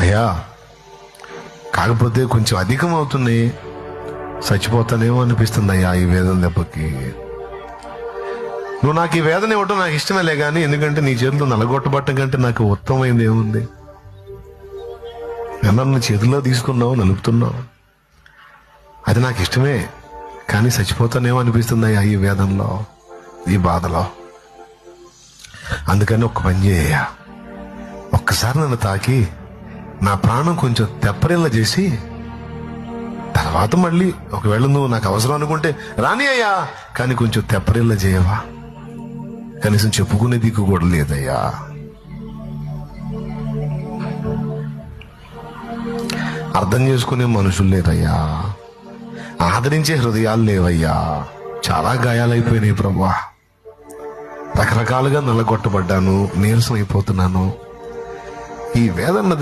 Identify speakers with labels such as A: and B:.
A: అయ్యా, కాకపోతే కొంచెం అధికం అవుతుంది, చచ్చిపోతానేమో అనిపిస్తుంది అయ్యా ఈ వేదన దెబ్బకి. నువ్వు నాకు ఈ వేదన ఇవ్వటం నాకు ఇష్టమేలే కానీ, ఎందుకంటే నీ చేతిలో నలగొట్టబట్టం కంటే నాకు ఉత్తమమైంది ఏముంది? నన్ను చేతిలో తీసుకున్నావు, నలుపుతున్నావు, అది నాకు ఇష్టమే, కానీ చచ్చిపోతానేమో అనిపిస్తుంది అయ్యా ఈ వేదనలో, ఈ బాధలో. అందుకని ఒక్క పని చేయ, ఒక్కసారి నన్ను తాకి నా ప్రాణం కొంచెం తెప్పరిల్ల చేసి, తర్వాత మళ్ళీ ఒకవేళ నువ్వు నాకు అవసరం అనుకుంటే రాని అయ్యా, కానీ కొంచెం తెప్పరిల్ల చేయవా? కనీసం చెప్పుకునే దిక్కు కూడా లేదయ్యా. అర్థం చేసుకునే మనుషులు లేరయ్యా, ఆదరించే హృదయాలు లేవయ్యా. చాలా గాయాలైపోయినాయి ప్రభువా, రకరకాలుగా నల్లగొట్టబడ్డాను, నీరసం అయిపోతున్నాను. ఈ వేదన